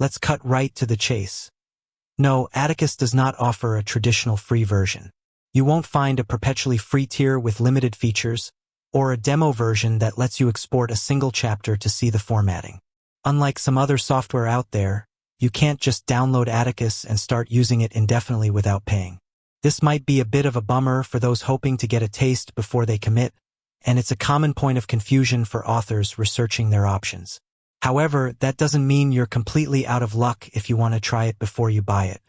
Let's cut right to the chase. No, Atticus does not offer a traditional free version. You won't find a perpetually free tier with limited features, or a demo version that lets you export a single chapter to see the formatting. Unlike some other software out there, you can't just download Atticus and start using it indefinitely without paying. This might be a bit of a bummer for those hoping to get a taste before they commit, and it's a common point of confusion for authors researching their options. However, that doesn't mean you're completely out of luck if you want to try it before you buy it.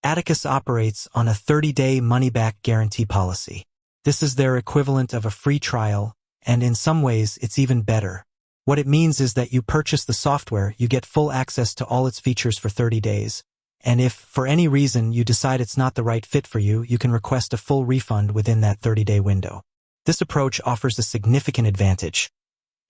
Atticus operates on a 30-day money-back guarantee policy. This is their equivalent of a free trial, and in some ways, it's even better. What it means is that you purchase the software, you get full access to all its features for 30 days, and if, for any reason, you decide it's not the right fit for you, you can request a full refund within that 30-day window. This approach offers a significant advantage.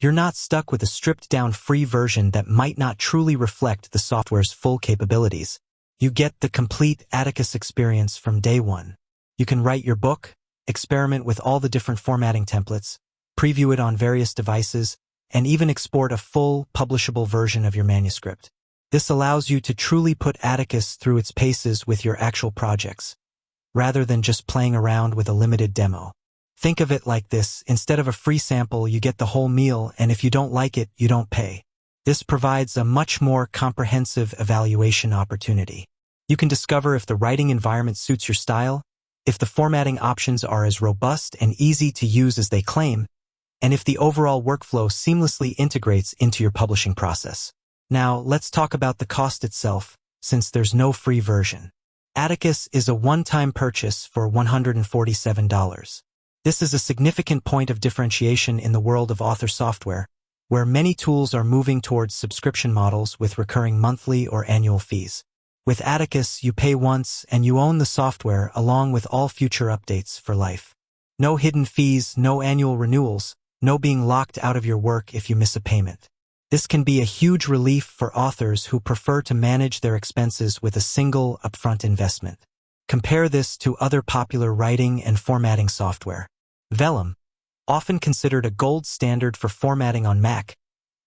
You're not stuck with a stripped-down free version that might not truly reflect the software's full capabilities. You get the complete Atticus experience from day one. You can write your book, experiment with all the different formatting templates, preview it on various devices, and even export a full, publishable version of your manuscript. This allows you to truly put Atticus through its paces with your actual projects, rather than just playing around with a limited demo. Think of it like this: instead of a free sample, you get the whole meal, and if you don't like it, you don't pay. This provides a much more comprehensive evaluation opportunity. You can discover if the writing environment suits your style, if the formatting options are as robust and easy to use as they claim, and if the overall workflow seamlessly integrates into your publishing process. Now, let's talk about the cost itself, since there's no free version. Atticus is a one-time purchase for $147. This is a significant point of differentiation in the world of author software, where many tools are moving towards subscription models with recurring monthly or annual fees. With Atticus, you pay once and you own the software along with all future updates for life. No hidden fees, no annual renewals, no being locked out of your work if you miss a payment. This can be a huge relief for authors who prefer to manage their expenses with a single upfront investment. Compare this to other popular writing and formatting software. Vellum, often considered a gold standard for formatting on Mac,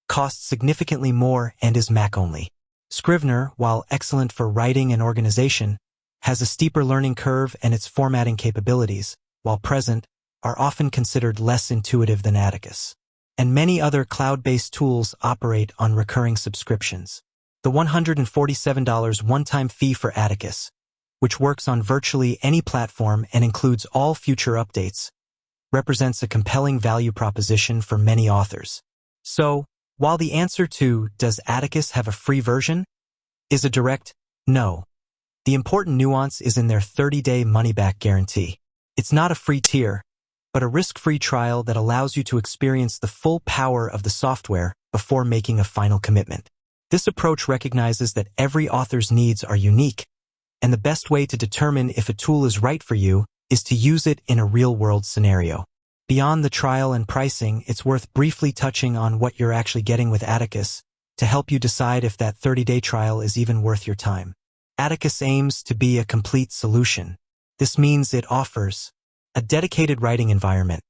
costs significantly more and is Mac-only. Scrivener, while excellent for writing and organization, has a steeper learning curve, and its formatting capabilities, while present, are often considered less intuitive than Atticus. And many other cloud-based tools operate on recurring subscriptions. The $147 one-time fee for Atticus, which works on virtually any platform and includes all future updates, represents a compelling value proposition for many authors. So, while the answer to "Does Atticus have a free version?" is a direct no, the important nuance is in their 30-day money-back guarantee. It's not a free tier, but a risk-free trial that allows you to experience the full power of the software before making a final commitment. This approach recognizes that every author's needs are unique, and the best way to determine if a tool is right for you is to use it in a real-world scenario. Beyond the trial and pricing, it's worth briefly touching on what you're actually getting with Atticus to help you decide if that 30-day trial is even worth your time. Atticus aims to be a complete solution. This means it offers a dedicated writing environment.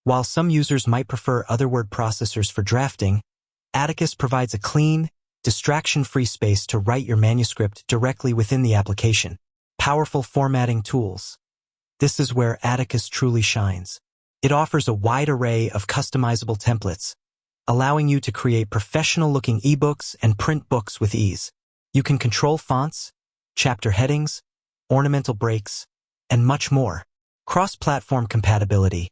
While some users might prefer other word processors for drafting, Atticus provides a clean, distraction-free space to write your manuscript directly within the application. Powerful formatting tools. This is where Atticus truly shines. It offers a wide array of customizable templates, allowing you to create professional-looking ebooks and print books with ease. You can control fonts, chapter headings, ornamental breaks, and much more. Cross-platform compatibility.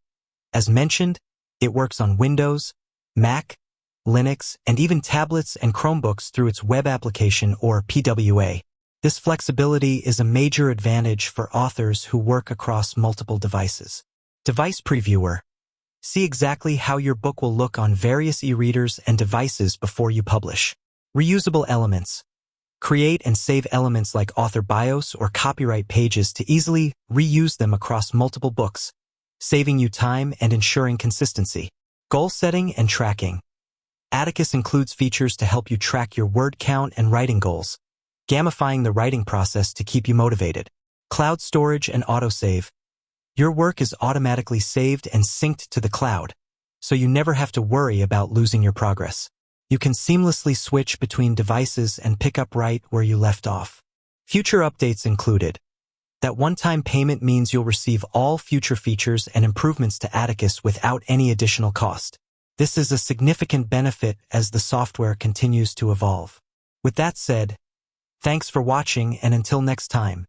As mentioned, it works on Windows, Mac, Linux, and even tablets and Chromebooks through its web application or PWA. This flexibility is a major advantage for authors who work across multiple devices. Device Previewer. See exactly how your book will look on various e-readers and devices before you publish. Reusable elements. Create and save elements like author bios or copyright pages to easily reuse them across multiple books, saving you time and ensuring consistency. Goal setting and tracking. Atticus includes features to help you track your word count and writing goals, gamifying the writing process to keep you motivated. Cloud storage and autosave. Your work is automatically saved and synced to the cloud, so you never have to worry about losing your progress. You can seamlessly switch between devices and pick up right where you left off. Future updates included. That one-time payment means you'll receive all future features and improvements to Atticus without any additional cost. This is a significant benefit as the software continues to evolve. With that said, thanks for watching, and until next time.